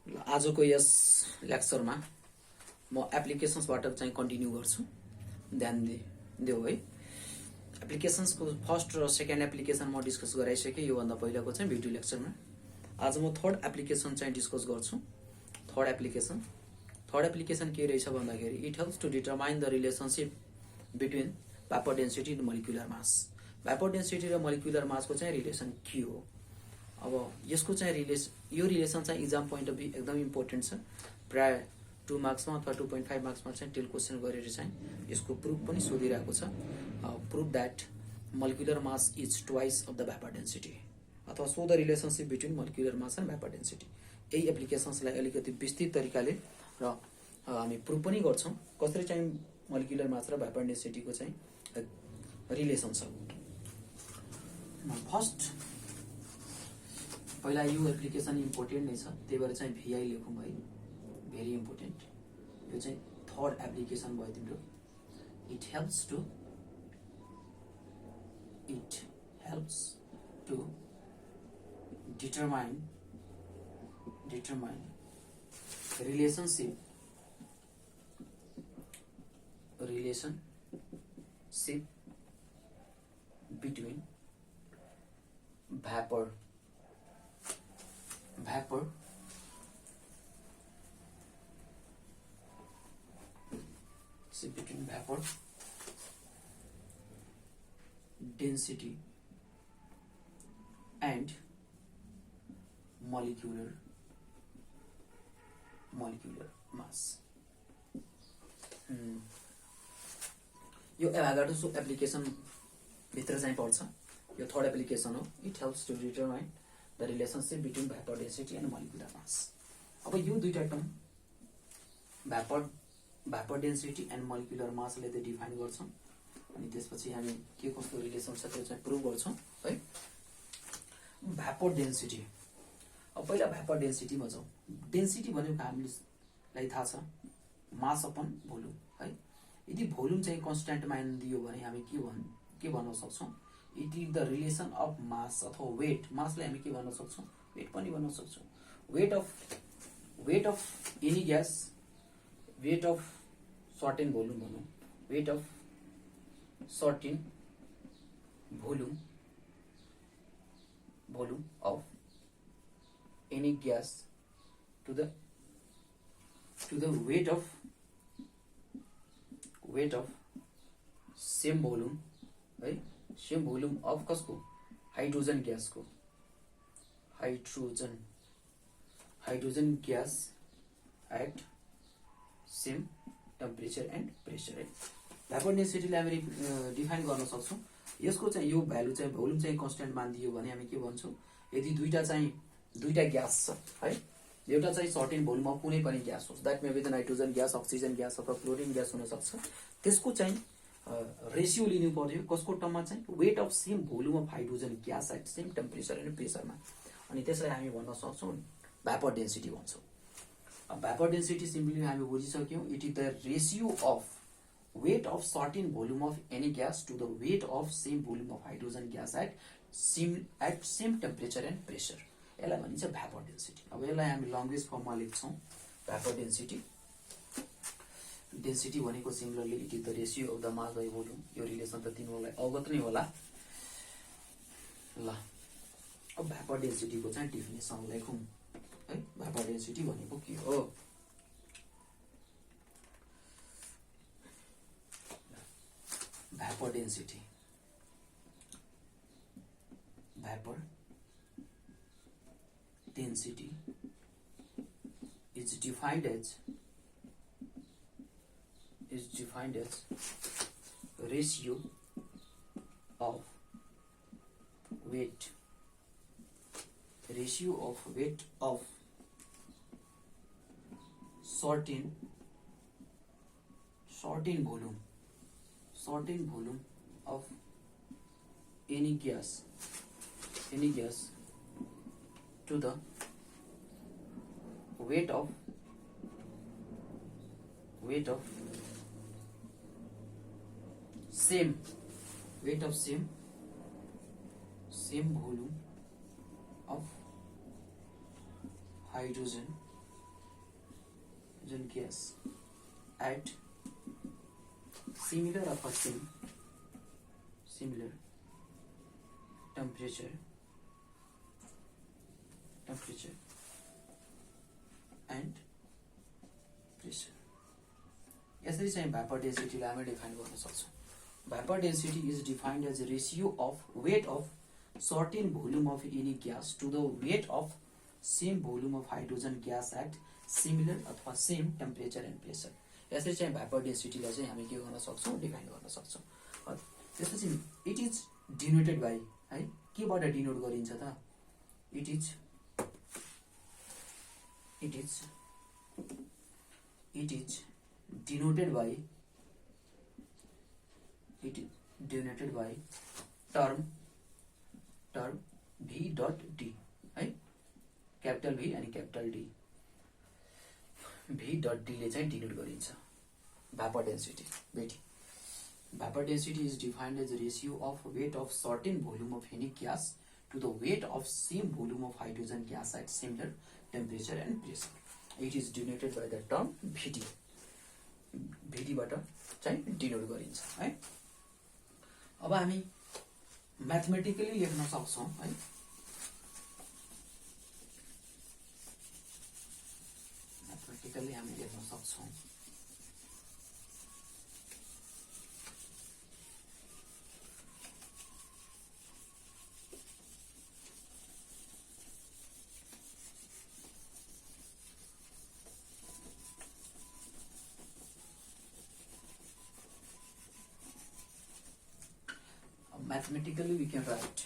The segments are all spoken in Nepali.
आजको यस लेक्चरमा म एप्लिकेसन्सबाट चाहिँ कन्टिन्यू गर्छु। ध्यान देऊ है। एप्लिकेसन्सको फर्स्ट र सेकेन्ड एप्लिकेसन म डिस्कस गराइसकेँ योभन्दा पहिलाको चाहिँ भिडियो लेक्चरमा। आज म थर्ड एप्लिकेसन चाहिँ डिस्कस गर्छु। थर्ड एप्लिकेसन के रहेछ भन्दाखेरि it helps to determine the relationship between vapour density र मोलिकुलर मास। भेपर डेन्सिटी र मोलिकुलर मासको चाहिँ रिलेसन के हो? अब यसको चाहिँ यो रिलेसन चाहिँ इक्जाम पोइन्ट अफ भ्यू एकदम इम्पोर्टेन्ट छ। प्राय 2 मार्क्समा अथवा 2.5 मार्क्समा चाहिँ टेल क्वेसन गरेर चाहिँ यसको प्रुफ पनि सोधिरहेको छ। Proof that molecular mass is twice of the vapour density अथवा so the relationship between molecular mass and vapour density. यही एप्लिकेसन्सलाई अलिकति विस्तृत तरिकाले र हामी प्रुफ पनि गर्छौँ कसरी चाहिँ मोलिकुलर मास र भेपर डेन्सिटीको चाहिँ रिलेसन छ। फर्स्ट पहिला यो एप्लिकेसन इम्पोर्टेन्ट नै छ, त्यही भएर चाहिँ भिआई लेखौँ है, भेरी इम्पोर्टेन्ट। यो चाहिँ थर्ड एप्लिकेसन भयो तिम्रो। It helps to determine relationship between vapour density and molecular mass। यो एभागाड्रो एप्लिकेसन भित्र चाहिँ पर्छ। यो थर्ड एप्लिकेसन हो। It helps to determine the relationship between vapour density and molecular mass. अब यो दुईटा term vapour density and molecular मासले त डिफाइन गर्छौँ, अनि त्यसपछि हामी के कस्तो रिलेसन छ त्यो चाहिँ प्रुभ गर्छौँ है। भेपर डेन्सिटी, अब पहिला भेपर डेन्सिटीमा जाउँ। डेन्सिटी भनेको हामीलाई थाहा छ मास अपन भोल्युम है। यदि भोल्युम चाहिँ कन्स्ट्यान्ट मानिदियो भने हामी के भन्न सक्छौँ? It is the relation of मास अथवा वेट। मासलाई हामी के भन्न सक्छौँ? वेट पनि भन्न सक्छौँ। Weight of any gas, weight of certain volume भनौँ, weight of certain volume of any gas to the weight of same volume है, same volume of कसको? हाइड्रोजन ग्यास को, hydrogen gas at same temperature and pressure है। भेपर डेन्सिटीलाई हामी डिफाइन गर्न सक्छौँ। यसको चाहिँ यो भ्यालु चाहिँ भोल्युम चाहिँ कन्स्ट्यान्ट मानिदियो भने हामी के भन्छौँ? यदि दुईटा ग्यास छ है, एउटा चाहिँ सर्टेन भोल्युम अफ कुनै पनि ग्यास होस्, that may be the nitrogen gas, oxygen gas अथवा क्लोरिन ग्यास हुनसक्छ। त्यसको चाहिँ रेसियो लिनु पर्यो कसको टर्ममा चाहिँ? Weight of same volume of hydrogen gas at same temperature and प्रेसरमा। अनि त्यसलाई हामी भन्न सक्छौँ भेपर डेन्सिटी भन्छौँ। भेपर डेन्सिटी सिम्पली हामी बुझिसक्यौँ। It is the ratio of weight of certain volume of any gas to the weight of same volume of hydrogen gas at same temperature and pressure। यसलाई भनिन्छ भेपर डेन्सिटी। अब यसलाई हामी लङ्ग्वेज फर्ममा लेख्छौँ। भेपर डेन्सिटी भनेको similarly it is the ratio of the mass by volume. यो रिलेसन त तिमीहरूलाई अवगत नै होला। ल अब भेपर डेन्सिटीको चाहिँ डेफिनेसन लेखौँ है। भेपर डेन्सिटी भनेको के हो? Vapor density is defined as ratio of weight of certain volume of any gas to the weight of same volume of hydrogen hydrogen gas at similar अथवा सिमिलर टेम्परेचर एन्ड प्रेसर। यसरी चाहिँ भाइपर डेन्सिटीलाई हामी डिफाइन गर्न सक्छौँ। Vapour density is defined as a ratio of weight of certain volume of any gas to the weight of same volume of hydrogen gas at similar अथवा सेम टेम्परेचर एन्ड प्रेसर। यसरी चाहिँ भाइपर डेन्सिटीलाई चाहिँ हामी के गर्न सक्छौँ, डिफाइन गर्न सक्छौँ। त्यसपछि इट इज डिनोटेड बाई, है, केबाट डिनोट गरिन्छ त? It is denoted by term V dot D, है, कैपिटल V अनि capital D, V dot D ले चाहिँ डिनोट गरिन्छ भाइपर density. Vapor density is defined as a ratio of weight of certain volume of any gas to the weight of same volume of hydrogen gas at similar temperature and pressure. It is denoted by the term VD. VD बाट चाहिँ डिनोट गरिन्छ, है। अब हामी म्याथमेटिकली लेख्न सक्छौं, है। म्याथमेटिकली हामी लेख्न सक्छौं mathematically we can write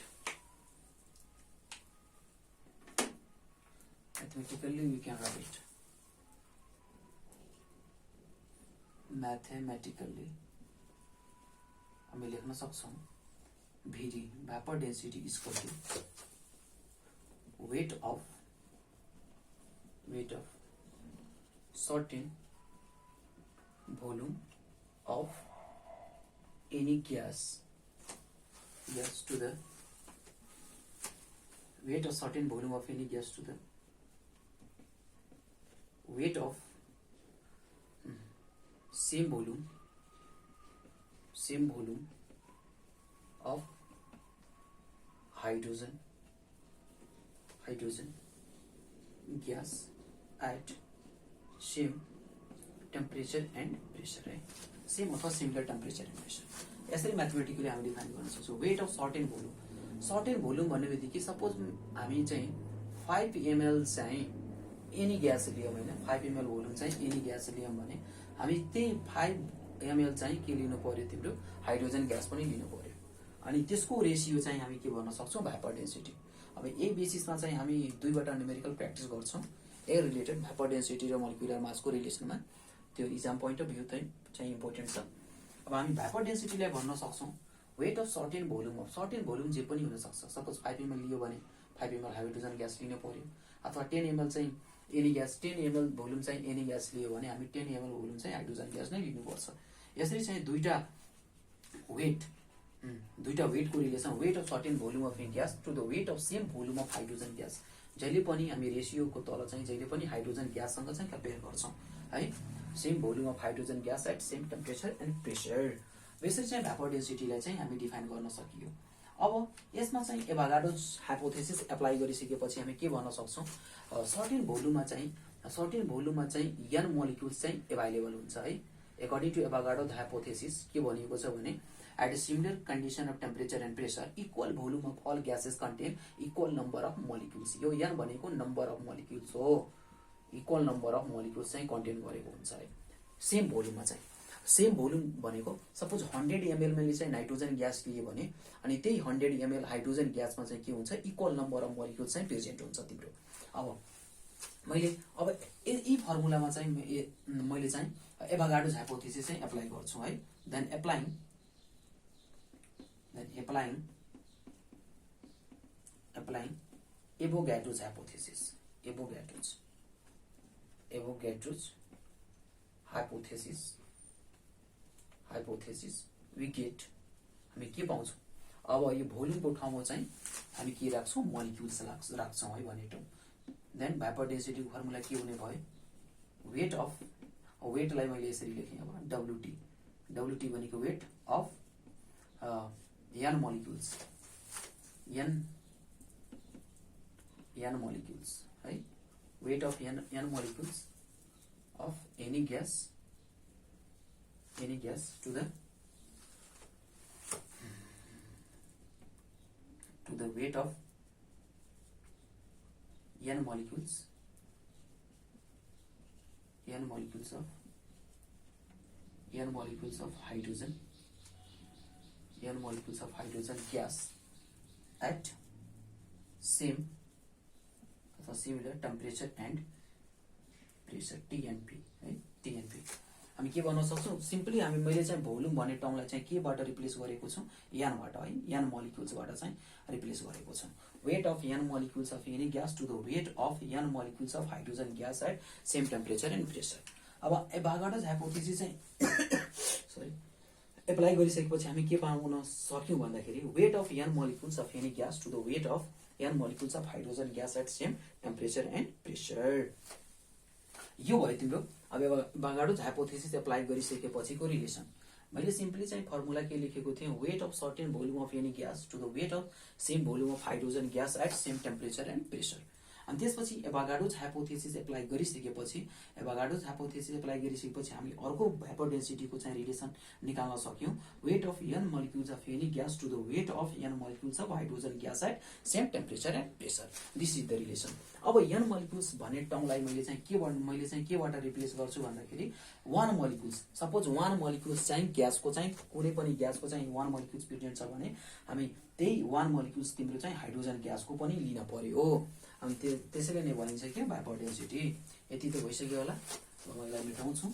mathematically हामी लेख्न सक्छौं VD vapor density is equal to weight of certain volume of any gas to the weight of certain volume of any gas to the weight of same volume of hydrogen gas at same temperature and pressure, right? Same अथवा similar temperature and pressure. यसरी म्याथमेटिकली हामी डिफाइन गर्न सक्छौं वेट अफ सर्टेन भोल्युम भन्ने बित्तिकै सपोज हामी चाहिँ 5 ml चाहिँ एनी ग्यास लियौं, हैन, 5 ml भोल्युम चाहिँ एनी ग्यास लियौं भने हामी त्यही 5 ml चाहिँ के लिनु पर्यो, तिम्रो हाइड्रोजन ग्यास पनि लिनु पर्यो। अनि त्यसको रेशियो चाहिँ हामी के भन्न सक्छौं, भाइपर डेन्सिटी। अब यही बेसिसमा चाहिँ हामी दुईवटा न्यूमेरिकल प्र्याक्टिस गर्छौं एयर रिलेटेड भाइपर डेन्सिटी र मोलिकुलर मासको रिलेसनमा। त्यो इक्जाम पोइन्ट अफ भ्यू चाहिँ इम्पोर्टेन्ट छ। अब हामी भाइपर डेन्सिटीलाई भन्न सक्छौं वेट अफ सर्टेन भोल्युम जे पनि हुन सक्छ। सपोज 5 ml लियो भने 5 ml हाइड्रोजन ग्यास लिनु पर्यो, अथवा 10 ml चाहिँ एनी ग्यास 10 ml भोल्युम चाहिँ एनी ग्यास लियो भने हामी 10 ml भोल्युम चाहिँ हाइड्रोजन ग्यास नै लिनुपर्छ। यसरी चाहिँ दुईटा वेटको relation weight of certain volume of any gas to the weight of same volume of hydrogen gas. जहिले पनि हामी रेशियोको तल चाहिँ जहिले पनि हाइड्रोजन ग्याससँग चाहिँ कम्पेयर गर्छौं, है, same volume of hydrogen gas at same temperature and pressure. यसरी चाहिँ भाइपर डेन्सिटीलाई चाहिँ हामी डिफाइन गर्न सकियो। अब यसमा चाहिँ एभागाड्रोस हाइपोथेसिस एप्लाई गरिसकेपछि हामी के भन्न सक्छौं, सर्टेन भोल्युममा चाहिँ n मोलिक्युल्स चाहिँ अवेलेबल हुन्छ, है। अकॉर्डिंग टू एभागाड्रो हाइपोथेसिस के भनिएको छ भने at a similar condition of temperature and pressure equal volume of all gases contain equal number of molecules. यो n भनेको नम्बर अफ मोलिक्युल्स हो, इक्वल नम्बर अफ मोलिक्युल्स चाहिँ कन्टेन गरेको हुन्छ, है। सेम भोल्युममा चाहिँ सेम भोल्युम भनेको सपोज 100 ml मैले चाहिँ नाइट्रोजन ग्यास लिए भने अनि त्यही 100 ml हाइड्रोजन ग्यासमा चाहिँ के हुन्छ, इक्वल नम्बर अफ मोलिक्युल्स चाहिँ प्रेजेन्ट हुन्छ तिम्रो। अब यही फर्मुलामा चाहिँ मैले चाहिँ एभागाड्रोस हाइपोथेसिस चाहिँ एप्लाई गर्छु, है। Then applying Avogadro's hypothesis we get हामी के पाउँछौं, अब यो भोल्युमको ठाउँमा चाहिँ हामी के राख्छौं, मोलिक्युल्स राख्छौं, है, भनेटौं। देन भाइपर डेन्सिटीको फर्मुला के हुने भयो, वेट अफ वेटलाई मैले यसरी लेखेँ अब WT। WT भनेको weight of n molecules, n molecules है, weight of n molecules of any gas to the weight of n molecules of hydrogen gas at same अथवा similar temperature and pressure TNP है, TNP। हामी के भन्न सक्छौं, सिम्पली हामी मैले चाहिँ भोल्युम भन्ने टर्मलाई चाहिँ केबाट रिप्लेस गरेको छु, n बाट है, n मोलिक्युल्सबाट चाहिँ रिप्लेस गरेको छु। Weight of n molecules of any gas to the weight of n molecules of hydrogen gas at same temperature and pressure. अब एभागाड्रोस हाइपोथेसिस चाहिँ सरी एप्लाई गरिसकेपछि हामी के पाउन सक्यौं भन्दाखेरि weight of n molecules of any gas to the weight of n molecules of hydrogen gas at same temperature and pressure. यो भयो तिम्रो अब एभागाड्रोस हाइपोथेसिस एप्लाई गरिसकेपछिको रिलेसन। मैले सिम्पली चाहिँ फर्मुला के लेखेको थिएँ, weight of certain volume of any gas to the weight of same volume of hydrogen gas at same temperature and pressure. अनि त्यसपछि एभागाड्रोस हाइपोथेसिस एप्लाई गरिसकेपछि हामी अर्को भेपर डेन्सिटीको चाहिँ रिलेसन निकाल्न सक्यौं, weight of n molecules of any gas to the weight of n molecules of hydrogen gas at same temperature and pressure. This is the relation. अब n मोलिक्युल्स भन्ने टर्मलाई मैले चाहिँ केबाट रिप्लेस गर्छु भन्दाखेरि 1 मोलिक्युल्स, सपोज 1 मोलिक्युल्स चाहिँ ग्यासको चाहिँ कुनै पनि ग्यासको चाहिँ 1 मोलिक्युल्स प्रेजेन्ट छ भने हामी त्यही 1 मोलिक्युल्स तिम्रो चाहिँ हाइड्रोजन ग्यासको पनि लिन पर्यो। अनि त्यसैले नै भनिन्छ के भेपर डेन्सिटी। यति त भइसक्यो होला, मैले मेटाउँछु।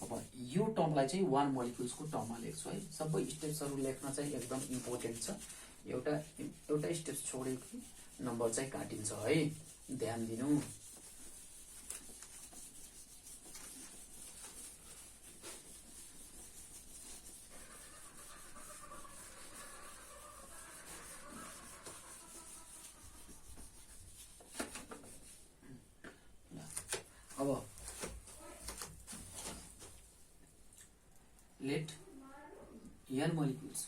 अब यो टर्मलाई चाहिँ 1 मोलिक्युल्सको टर्ममा लेख्छु है। सबै स्टेप्सहरु लेख्न चाहिँ एकदम इम्पोर्टेन्ट छ। एउटा स्टेप्स छोडेको नम्बर चाहिँ काटिन्छ है, ध्यान दिनु। अब लेट n मोलिक्युल्स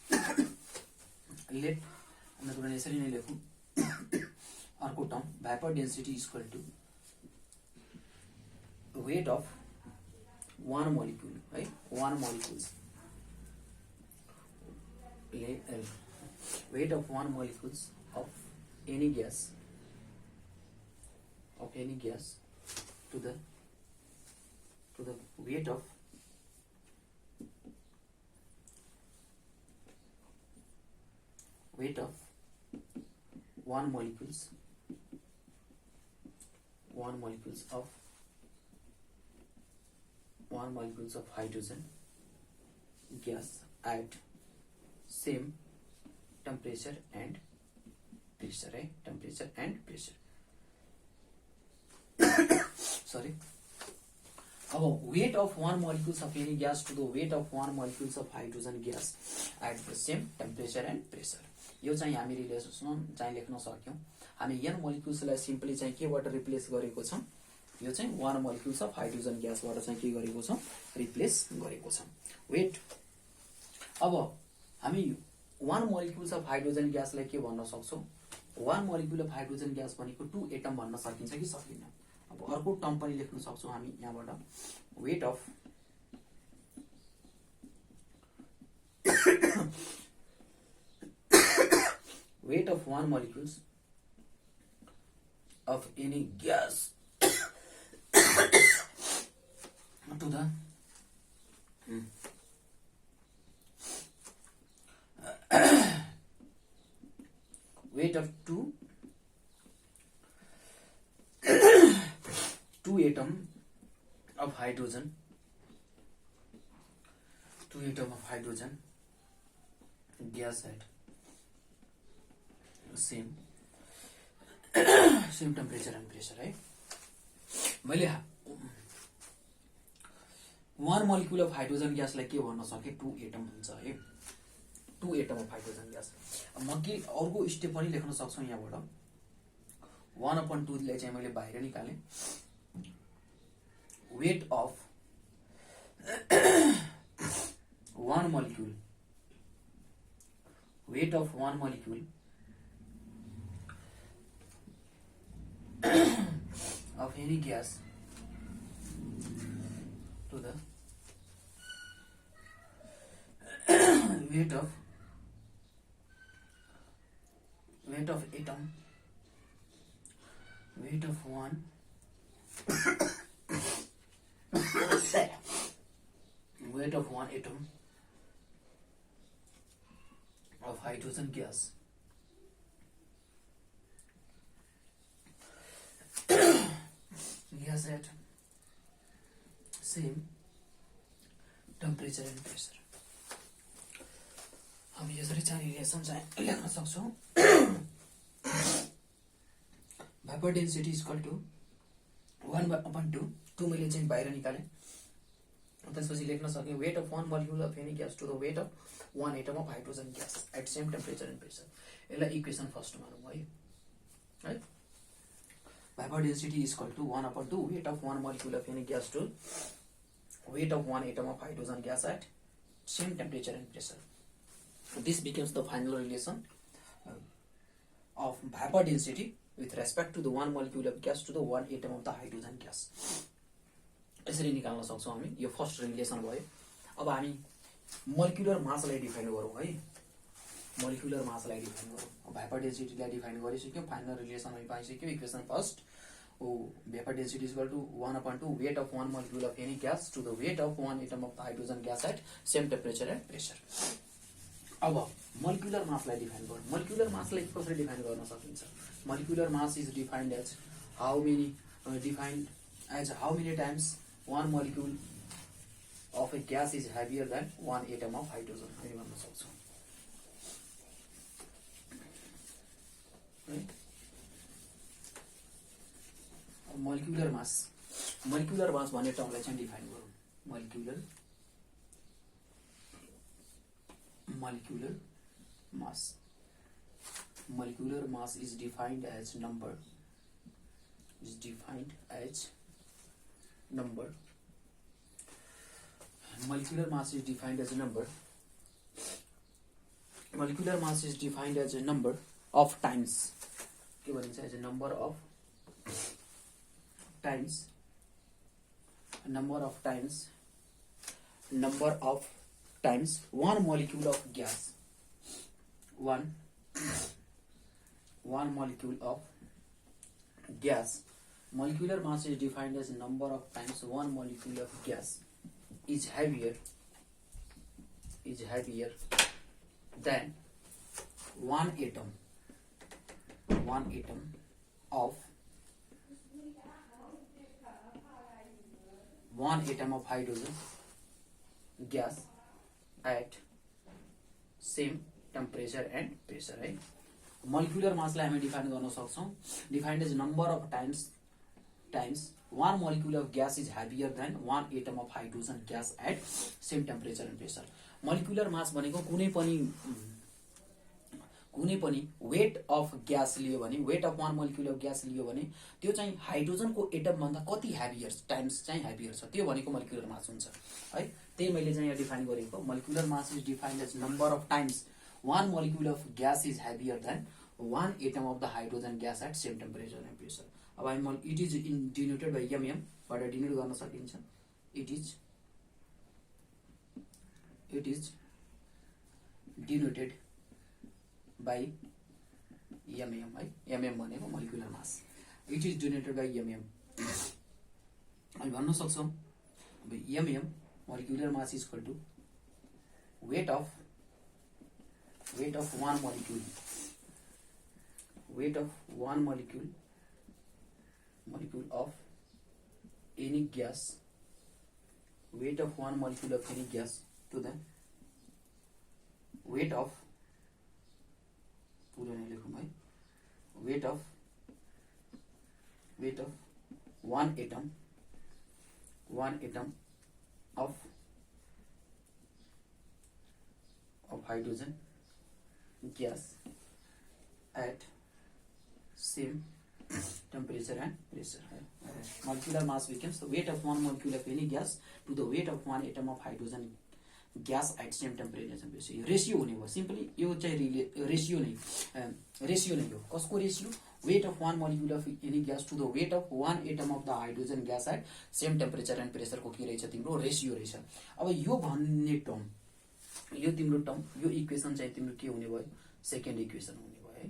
लेट अन्य यसरी नै लेखौं, अर्को term vapour density equal to weight of 1 molecule है, 1 molecules weight of 1 molecules of any gas to the weight of one molecules of hydrogen gas at same temperature and pressure, sorry. अब weight of 1 molecules of any gas to the weight of 1 molecules of hydrogen gas at the same temperature and pressure। यो चाहिँ हामी रिलेसन चाहिँ लेख्न सक्यौं। हामी n मोलिक्युल्सलाई सिम्पली चाहिँ केबाट रिप्लेस गरेको छौं, यो चाहिँ 1 मोलिक्युल्स अफ हाइड्रोजन ग्यासबाट चाहिँ के गरेको छौं, रिप्लेस गरेको छौं। वेट अब हामी 1 मोलिक्युल्स अफ हाइड्रोजन ग्यासलाई के भन्न सक्छौं, 1 मोलिक्युल अफ हाइड्रोजन ग्यास भनेको 2 एटम भन्न सकिन्छ कि सकिन्न। अब अर्को टर्म पनि लेख्न सक्छौं हामी यहाँबाट, weight of weight of 1 molecules of any gas to the weight of 2 atom of hydrogen, 2 atom of hydrogen gas at same temperature and pressure है। मैले 1 मोलिक्युल अफ हाइड्रोजन ग्यासलाई के भन्न सके, 2 एटम हुन्छ है, 2 एटम अफ हाइड्रोजन ग्यास। म के अर्को स्टेप पनि लेख्न सक्छु यहाँबाट, 1/2 लाई चाहिँ मैले बाहिर निकाले, weight of one molecule, weight of one molecule of any gas to the weight of atom, weight of one weight of one atom of hydrogen gas at same temperature and pressure. हम यसरी चाहिँ रिलेसन चाहिँ लेख्न सक्छौं. भाइपर डेन्सिटी इक्वल टु 1/2 मैले चाहिँ बाहिर निकाले. त्यसपछि लेख्न सके weight of one molecule of any gas to the weight of one atom of hydrogen gas at same temperature and pressure. यसलाई इक्वेसन फर्स्ट मानौं है. Vapor density is equal to 1/2 weight of one molecule of any gas to weight of one atom of hydrogen gas at same temperature and pressure. This becomes the final relation of vapor density with respect to the one molecule of gas to the one atom of the hydrogen gas. यसरी निकाल्न सक्छौं हामी. यो फर्स्ट रिलेसन भयो. अब हामी मोलिकुलर मासलाई डिफाइन गरौँ है. मोलिकुलर मासलाई डिफाइन गरौँ. भाइपर डेन्सिटीलाई डिफाइन गरिसक्यौं. फाइनल रिलेसन हामी पाइसक्यौं. Equation first vapor density is equal to 1/2 weight of one molecule of any gas to the weight of one atom of the hydrogen gas at same temperature and pressure. अब मोलिकुलर मासलाई डिफाइन गरौँ. मोलिकुलर मासलाई कसरी डिफाइन गर्न सकिन्छ? Molecular mass is defined as how many times one molecule of a gas is heavier than one atom of hydrogen. हामी भन्न सक्छौं. मोलिकुलर मास भन्ने टर्मलाई चाहिँ डिफाइन गरौँ. Molecular mass is defined as number. Molecular mass is defined as a number. Molecular mass is defined as a number of times. के भनिन्छ? As a number of times one molecule of gas, one molecule of gas. Molecular mass is defined as number of times one molecule of gas is heavier than one atom of one atom of hydrogen gas at same temperature and pressure. है. मोलिकुलर मासलाई हामी डिफाइन गर्न सक्छौं. Defined as number of times one molecule of gas is heavier than one atom of hydrogen gas at same temperature and pressure. Molecular mass भनेको कुनै पनि वेट अफ ग्यास लियो भने, weight of one molecule of gas लियो भने त्यो चाहिँ हाइड्रोजनको एटम भन्दा कति हेभियर टाइम्स चाहिँ हेभियर छ, त्यो भनेको मोलिकुलर मास हुन्छ है. त्यही मैले चाहिँ यहाँ डिफाइन गरेको. Molecular mass is defined as number of times one molecule of gas is heavier than one atom of the hydrogen gas at same temperature and pressure. अब हामी it is denoted by mm बाट डिनोट गर्न सकिन्छ. it is denoted by mm है. mm भनेको molecular mass. it is denoted by mm. हामी भन्न सक्छौं mm molecular mass is equal to weight of one molecule of any gas, weight of one molecule of any gas to the weight of one atom of hydrogen gas at same temperature and pressure. molecular mass becomes the weight of one molecule of any gas to the weight of one atom of hydrogen gas at same temperature. यो रेशियो हुने भयो सिम्पली यो चाहिँ रेशियो नै हो कसको ratio weight of one molecule of any gas to the weight of one atom of the hydrogen gas at same temperature and pressure को के रहेछ तिम्रो रेशियो रहेछ। अब यो भन्ने टर्म यो तिम्रो टर्म यो इक्वेसन चाहिँ तिम्रो के हुने भयो सेकेन्ड इक्वेसन हुने भयो है।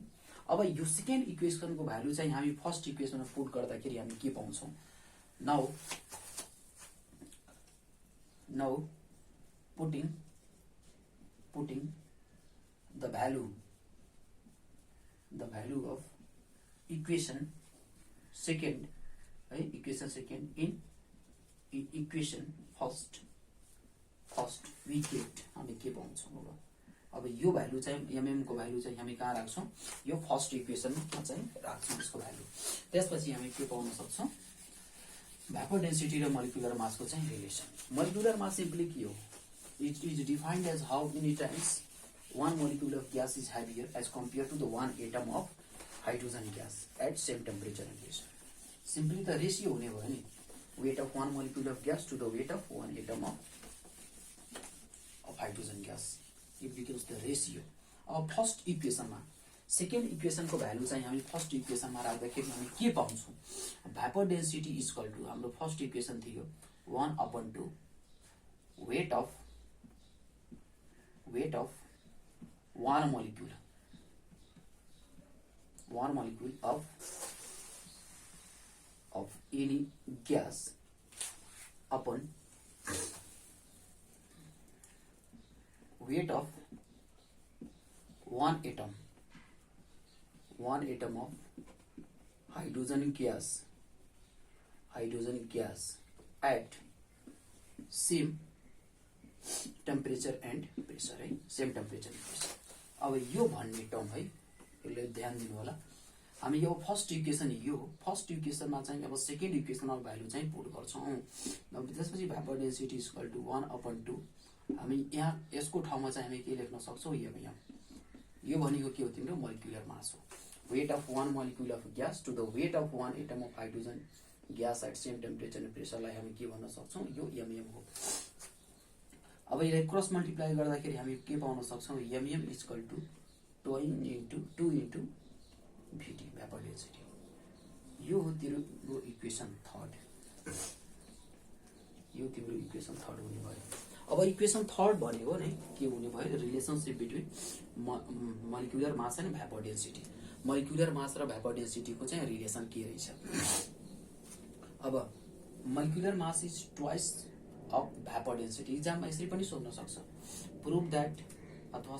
अब यो सेकेन्ड इक्वेसनको भ्यालु चाहिँ हामी फर्स्ट इक्वेसनमा पुट गर्दाखेरि हामी के पाउँछौं now putting the value of equation second in equation first we get हामी के पाउँछौं अब यो भ्यालु चाहिँ mm को भ्यालु चाहिँ हामी कहाँ राख्छौं यो फर्स्ट इक्वेसनमा चाहिँ राख्छौं यसको भ्यालु। त्यसपछि हामी के पाउन सक्छौं भ्यापर डेन्सिटी र मोलिकुलर मास को चाहिँ रिलेसन। मोलिकुलर मास सिम्पली के हो it is defined as how many times one molecule of gas is heavier as compared to the one atom of hydrogen gas at same temperature and pressure. Simply the ratio हुने भयो नि weight of one molecule of gas to the weight of one atom of hydrogen gas. It becomes the ratio. अब फर्स्ट इक्वेसनमा सेकेन्ड इक्वेसनको भ्यालु चाहिँ हामी फर्स्ट इक्वेसनमा राख्दाखेरि हामी के पाउँछौं भ्यापर डेन्सिटी इक्वल टु हाम्रो फर्स्ट इक्वेसन थियो 1/2 weight of one molecule of any gas upon weight of one atom of hydrogen gas at same temperature and pressure है सेम टेम्परेचर एन्ड प्रेसर। अब यो भन्ने टर्म है यसले ध्यान दिनु होला हामी यो फर्स्ट इक्वेसन यो फर्स्ट इक्वेसनमा चाहिँ अब सेकेन्ड इक्वेसनमा भ्यालु चाहिँ पुट गर्छौं। अब त्यसपछि भ्यापर डेन्सिटी इक्वल टु 1/2 हामी यहाँ यसको ठाउँमा चाहिँ हामी के लेख्न सक्छौं यो भनेको के हो तिम्रो मोलिकुलर मास हो weight of one molecule of gas to the weight of one atom of hydrogen gas at same temperature and pressure लाई हामी के भन्न सक्छौं यो mm हो। अब यसलाई क्रस मल्टिप्लाई गर्दाखेरि हामी के पाउन सक्छौं mm equal to 2 into Vt vapour density. यो हो तिम्रो इक्वेसन थर्ड यो तिम्रो इक्वेसन थर्ड हुने भयो। अब इक्वेसन थर्ड भनेको नै के हुने भयो relationship between molecular mass and vapour density. Molecular mass र भ्यापर डेन्सिटी को चाहिँ रिलेसन के रहेछ अब molecular mass is twice of vapor density। एग्जाममा यसरी पनि सोध्न सक्छ प्रुभ दैट अथवा